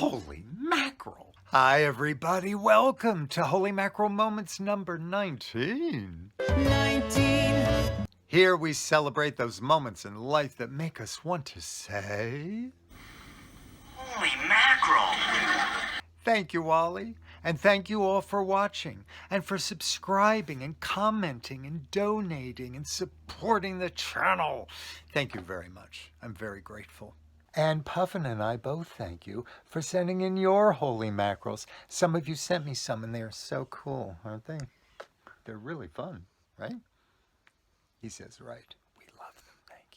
Holy mackerel! Hi, everybody. Welcome to Holy Mackerel Moments number 19. Here we celebrate those moments in life that make us want to say, Holy mackerel! Thank you, Ollie. And thank you all for watching and for subscribing and commenting and donating and supporting the channel. Thank you very much. I'm very grateful. And Puffin and I both thank you for sending in your holy mackerels. Some of you sent me some and they're so cool, aren't they? They're really fun, right? He says, right. We love them. Thank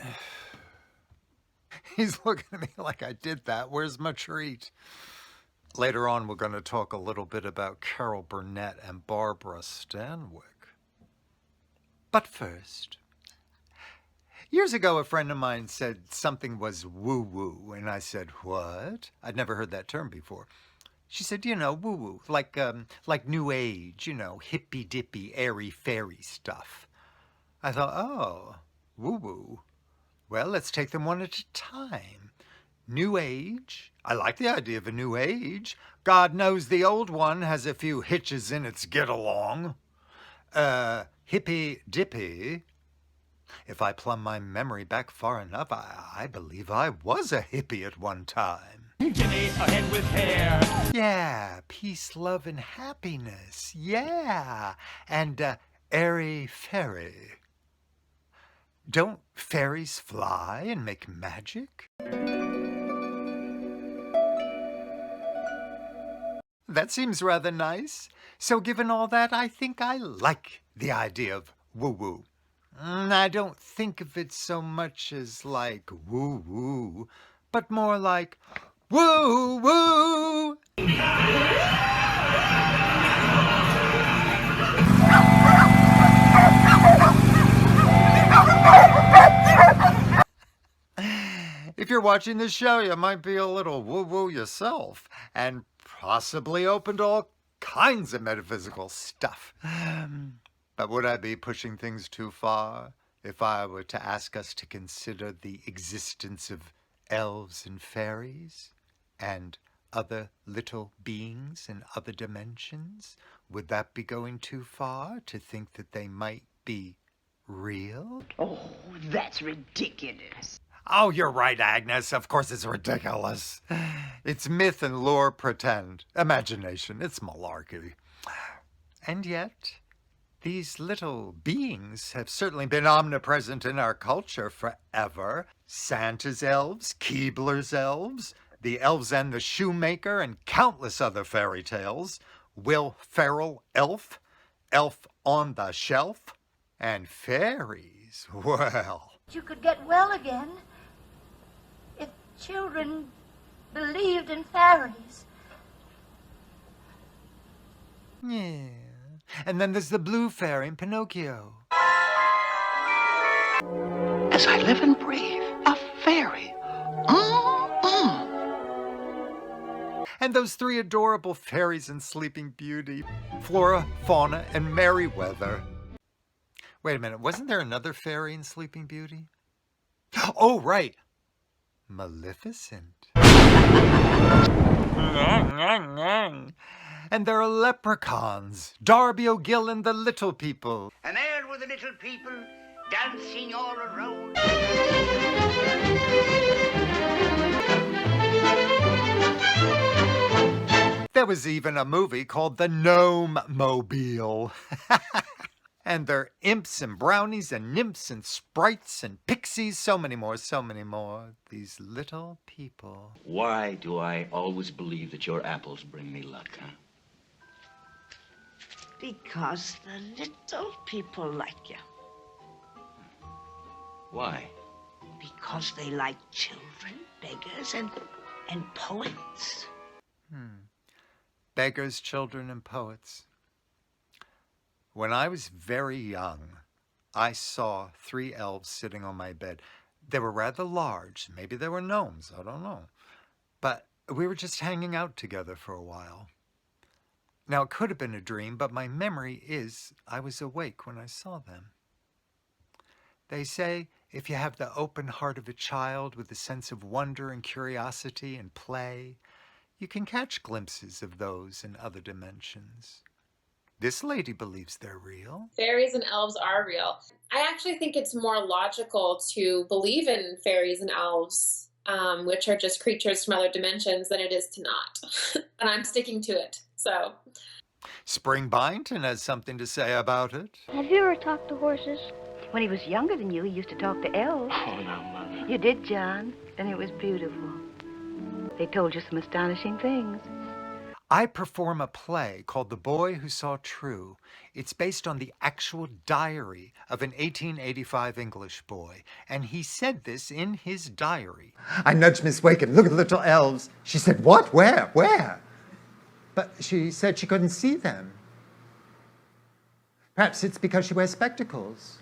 you. He's looking at me like I did that. Where's my treat? Later on, we're going to talk a little bit about Carol Burnett and Barbara Stanwyck. But first, years ago, a friend of mine said something was woo-woo, and I said, what? I'd never heard that term before. She said, you know, woo-woo, like New Age, you know, hippy-dippy, airy-fairy stuff. I thought, oh, woo-woo. Well, let's take them one at a time. New Age. I like the idea of a new age. God knows the old one has a few hitches in its get-along. Hippy-dippy. If I plumb my memory back far enough, I believe I was a hippie at one time. Jimmy, a head with hair. Yeah, peace, love, and happiness. Yeah, and airy-fairy. Don't fairies fly and make magic? That seems rather nice. So given all that, I think I like the idea of woo-woo. I don't think of it so much as like woo-woo, but more like woo-woo! If you're watching this show, you might be a little woo-woo yourself and possibly open to all kinds of metaphysical stuff. But would I be pushing things too far if I were to ask us to consider the existence of elves and fairies and other little beings in other dimensions? Would that be going too far to think that they might be real? Oh, that's ridiculous. Oh, you're right, Agnes. Of course it's ridiculous. It's myth and lore pretend. Imagination. It's malarkey. And yet, these little beings have certainly been omnipresent in our culture forever. Santa's elves, Keebler's elves, the Elves and the Shoemaker, and countless other fairy tales. Will Ferrell elf, Elf on the Shelf, and fairies. Well, You could get well again if children believed in fairies. yeah. And then there's the blue fairy in Pinocchio. As I live and breathe, a fairy. And those three adorable fairies in Sleeping Beauty, Flora, Fauna, and Merryweather. Wait a minute, wasn't there another fairy in Sleeping Beauty? Oh, right. Maleficent. And there are leprechauns, Darby O'Gill and the Little People. And there were the little people dancing all around. There was even a movie called The Gnome-Mobile. And there are imps and brownies and nymphs and sprites and pixies, so many more, so many more. These little people. Why do I always believe that your apples bring me luck, huh? Because the little people like you. Why? Because they like children, beggars, and poets. Beggars, children, and poets. When I was very young, I saw 3 elves sitting on my bed. They were rather large. Maybe they were gnomes. I don't know. But we were just hanging out together for a while. Now, it could have been a dream, but my memory is I was awake when I saw them. They say if you have the open heart of a child with a sense of wonder and curiosity and play, you can catch glimpses of those in other dimensions. This lady believes they're real. Fairies and elves are real. I actually think it's more logical to believe in fairies and elves, which are just creatures from other dimensions, than it is to not. And I'm sticking to it, so. Spring Byington has something to say about it. Have you ever talked to horses? When he was younger than you, he used to talk to elves. Oh, no, Mother. You did, John, and it was beautiful. They told you some astonishing things. I perform a play called The Boy Who Saw True. It's based on the actual diary of an 1885 English boy, and he said this in his diary. I nudged Miss Wakem. Look at the little elves. She said, what? Where? Where? But she said she couldn't see them. Perhaps it's because she wears spectacles.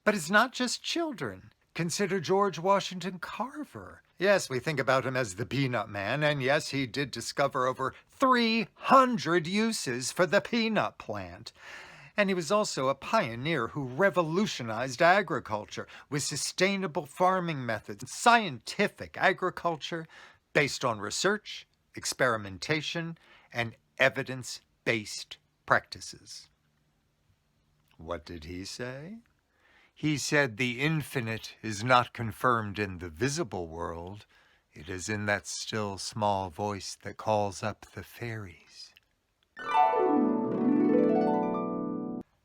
But it's not just children. Consider George Washington Carver. Yes, we think about him as the peanut man, and yes, he did discover over 300 uses for the peanut plant. And he was also a pioneer who revolutionized agriculture with sustainable farming methods, scientific agriculture based on research, experimentation, and evidence-based practices. What did he say? He said the infinite is not confirmed in the visible world. It is in that still small voice that calls up the fairies.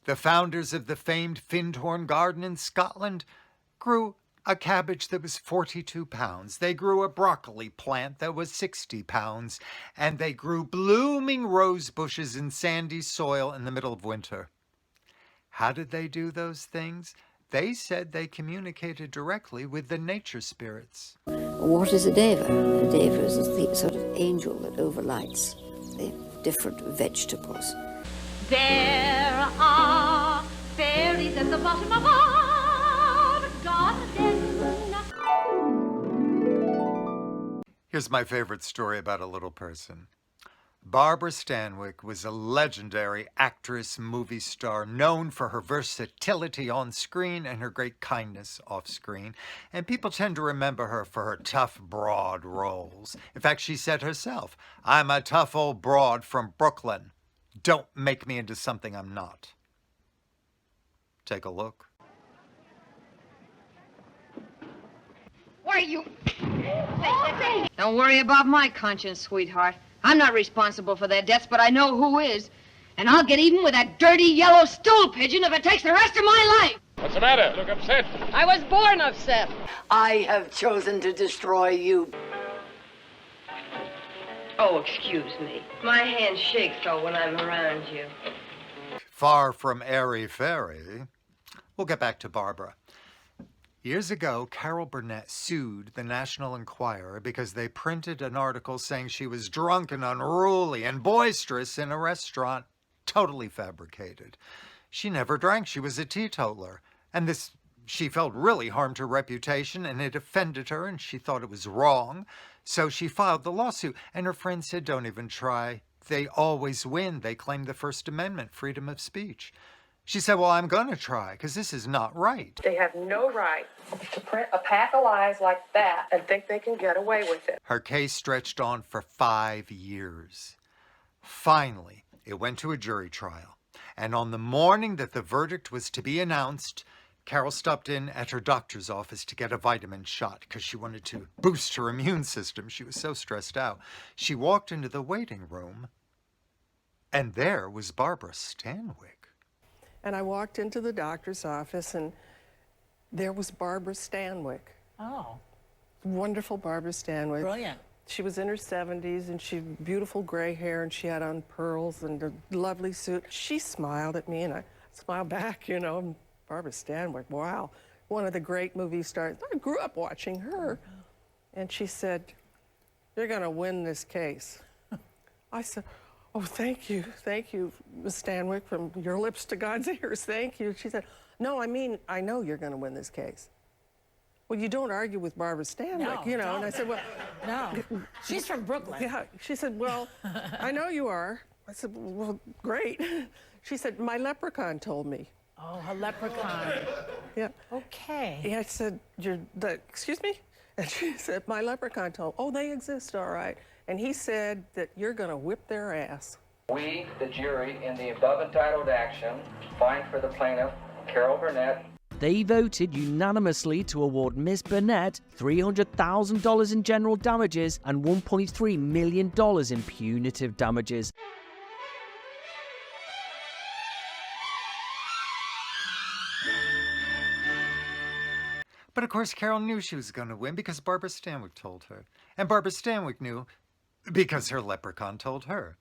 The founders of the famed Findhorn Garden in Scotland grew a cabbage that was 42 pounds. They grew a broccoli plant that was 60 pounds. And they grew blooming rose bushes in sandy soil in the middle of winter. How did they do those things? They said they communicated directly with the nature spirits. What is a deva? A deva is the sort of angel that overlights the different vegetables. There are fairies at the bottom of our garden. Here's my favorite story about a little person. Barbara Stanwyck was a legendary actress, movie star, known for her versatility on screen and her great kindness off screen. And people tend to remember her for her tough, broad roles. In fact, she said herself, "I'm a tough old broad from Brooklyn. Don't make me into something I'm not." Take a look. What are you? Don't worry about my conscience, sweetheart. I'm not responsible for their deaths, but I know who is. And I'll get even with that dirty yellow stool pigeon if it takes the rest of my life. What's the matter? Look upset. I was born upset. I have chosen to destroy you. Oh, excuse me. My hand shakes though when I'm around you. Far from airy-fairy. We'll get back to Barbara. Years ago, Carol Burnett sued the National Enquirer because they printed an article saying she was drunk and unruly and boisterous in a restaurant. Totally fabricated. She never drank. She was a teetotaler. And she felt really harmed her reputation, and it offended her, and she thought it was wrong. So she filed the lawsuit, and her friend said, "Don't even try. They always win. They claim the First Amendment, freedom of speech." She said, "Well, I'm going to try, because this is not right." They have no right to print a pack of lies like that and think they can get away with it. Her case stretched on for 5 years. Finally, it went to a jury trial. And on the morning that the verdict was to be announced, Carol stopped in at her doctor's office to get a vitamin shot because she wanted to boost her immune system. She was so stressed out. She walked into the waiting room, and there was Barbara Stanwyck. And I walked into the doctor's office, and there was Barbara Stanwyck. Oh. Wonderful Barbara Stanwyck. Brilliant. She was in her 70s, and she had beautiful gray hair, and she had on pearls and a lovely suit. She smiled at me, and I smiled back, you know. Barbara Stanwyck, wow. One of the great movie stars. I grew up watching her. And she said, "You're going to win this case." I said, "Oh, thank you, Miss Stanwyck, from your lips to God's ears, thank you." She said, "No, I mean, I know you're going to win this case." "Well, you don't argue with Barbara Stanwyck, you know." Don't. And I said, "Well, No, she's from Brooklyn. yeah." She said, "Well, I know you are." I said, "Well, great." She said, "My leprechaun told me." Oh, a leprechaun. Yeah. Okay. Yeah, I said, excuse me? And she said, my leprechaun told, oh, they exist, all right. And he said that you're going to whip their ass. We, the jury, in the above entitled action, find for the plaintiff, Carol Burnett. They voted unanimously to award Miss Burnett $300,000 in general damages and $1.3 million in punitive damages. But of course, Carol knew she was going to win because Barbara Stanwyck told her. And Barbara Stanwyck knew because her leprechaun told her.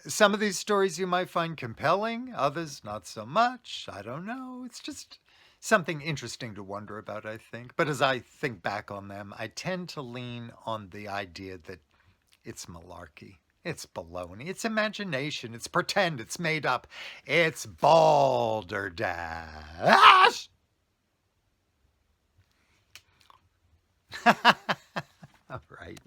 Some of these stories you might find compelling, others not so much. I don't know. It's just something interesting to wonder about, I think. But as I think back on them, I tend to lean on the idea that it's malarkey. It's baloney. It's imagination. It's pretend. It's made up. It's balderdash. All right.